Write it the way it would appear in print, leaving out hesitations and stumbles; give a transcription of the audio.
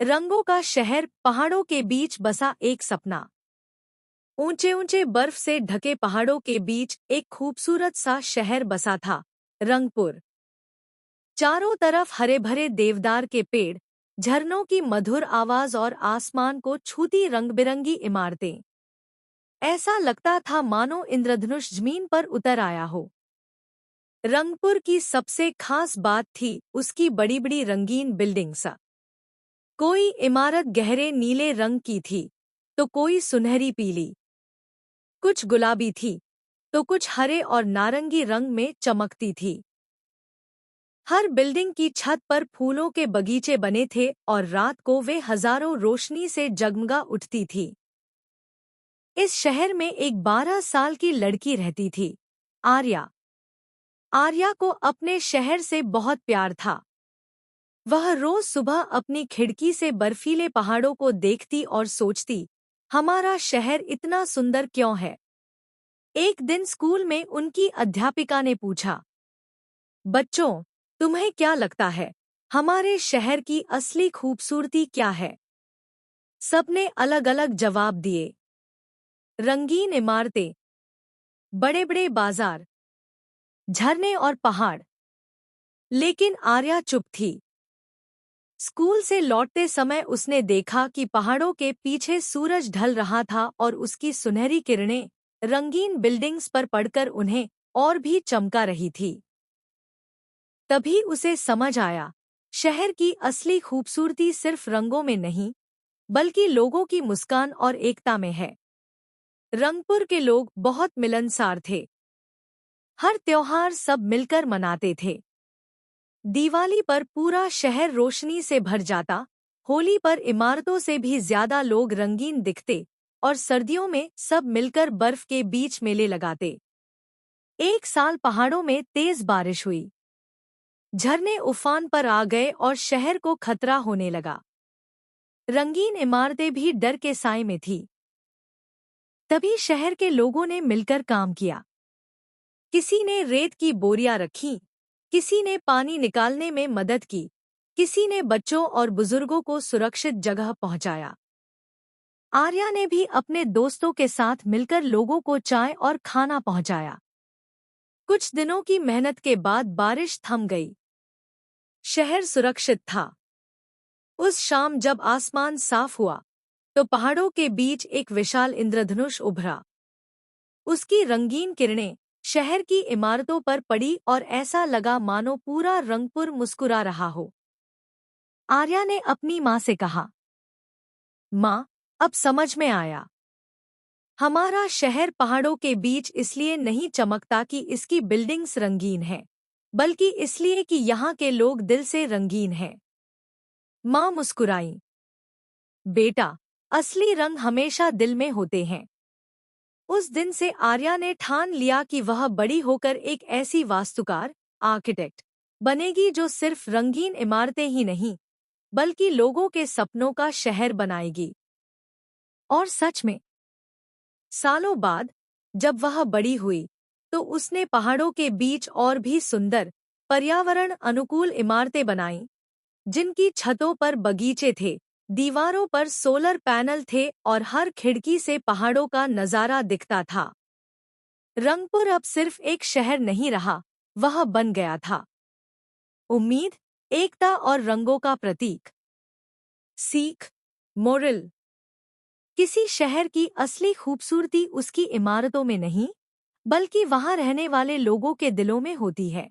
रंगों का शहर, पहाड़ों के बीच बसा एक सपना। ऊंचे ऊंचे बर्फ से ढके पहाड़ों के बीच एक खूबसूरत सा शहर बसा था, रंगपुर। चारों तरफ हरे भरे देवदार के पेड़, झरनों की मधुर आवाज और आसमान को छूती रंग बिरंगी इमारतें। ऐसा लगता था मानो इंद्रधनुष जमीन पर उतर आया हो। रंगपुर की सबसे खास बात थी उसकी बड़ी बड़ी रंगीन बिल्डिंग्स। कोई इमारत गहरे नीले रंग की थी, तो कोई सुनहरी पीली, कुछ गुलाबी थी, तो कुछ हरे और नारंगी रंग में चमकती थी। हर बिल्डिंग की छत पर फूलों के बगीचे बने थे और रात को वे हजारों रोशनी से जगमगा उठती थी। इस शहर में एक 12 साल की लड़की रहती थी, आर्या। आर्या को अपने शहर से बहुत प्यार था। वह रोज सुबह अपनी खिड़की से बर्फीले पहाड़ों को देखती और सोचती, हमारा शहर इतना सुंदर क्यों है। एक दिन स्कूल में उनकी अध्यापिका ने पूछा, बच्चों, तुम्हें क्या लगता है, हमारे शहर की असली खूबसूरती क्या है? सबने अलग अलग जवाब दिए। रंगीन इमारतें, बड़े बड़े बाजार, झरने और पहाड़। लेकिन आर्या चुप थी। स्कूल से लौटते समय उसने देखा कि पहाड़ों के पीछे सूरज ढल रहा था और उसकी सुनहरी किरणें रंगीन बिल्डिंग्स पर पड़कर उन्हें और भी चमका रही थी। तभी उसे समझ आया, शहर की असली खूबसूरती सिर्फ रंगों में नहीं, बल्कि लोगों की मुस्कान और एकता में है। रंगपुर के लोग बहुत मिलनसार थे। हर त्योहार सब मिलकर मनाते थे। दिवाली पर पूरा शहर रोशनी से भर जाता, होली पर इमारतों से भी ज्यादा लोग रंगीन दिखते और सर्दियों में सब मिलकर बर्फ के बीच मेले लगाते। एक साल पहाड़ों में तेज बारिश हुई। झरने उफान पर आ गए और शहर को खतरा होने लगा। रंगीन इमारतें भी डर के साए में थीं। तभी शहर के लोगों ने मिलकर काम किया। किसी ने रेत की बोरियां रखीं, किसी ने पानी निकालने में मदद की, किसी ने बच्चों और बुजुर्गों को सुरक्षित जगह पहुंचाया। आर्या ने भी अपने दोस्तों के साथ मिलकर लोगों को चाय और खाना पहुंचाया। कुछ दिनों की मेहनत के बाद बारिश थम गई। शहर सुरक्षित था। उस शाम जब आसमान साफ हुआ, तो पहाड़ों के बीच एक विशाल इंद्रधनुष उभरा। उसकी रंगीन किरणें शहर की इमारतों पर पड़ी और ऐसा लगा मानो पूरा रंगपुर मुस्कुरा रहा हो। आर्या ने अपनी माँ से कहा, माँ, अब समझ में आया। हमारा शहर पहाड़ों के बीच इसलिए नहीं चमकता कि इसकी बिल्डिंग्स रंगीन हैं, बल्कि इसलिए कि यहाँ के लोग दिल से रंगीन हैं। माँ मुस्कुराई, बेटा, असली रंग हमेशा दिल में होते हैं। उस दिन से आर्या ने ठान लिया कि वह बड़ी होकर एक ऐसी वास्तुकार, आर्किटेक्ट बनेगी जो सिर्फ रंगीन इमारतें ही नहीं, बल्कि लोगों के सपनों का शहर बनाएगी। और सच में, सालों बाद जब वह बड़ी हुई, तो उसने पहाड़ों के बीच और भी सुंदर, पर्यावरण अनुकूल इमारतें बनाईं, जिनकी छतों पर बगीचे थे, दीवारों पर सोलर पैनल थे और हर खिड़की से पहाड़ों का नजारा दिखता था। रंगपुर अब सिर्फ एक शहर नहीं रहा, वह बन गया था उम्मीद, एकता और रंगों का प्रतीक। सीख, मोरल, किसी शहर की असली खूबसूरती उसकी इमारतों में नहीं, बल्कि वहां रहने वाले लोगों के दिलों में होती है।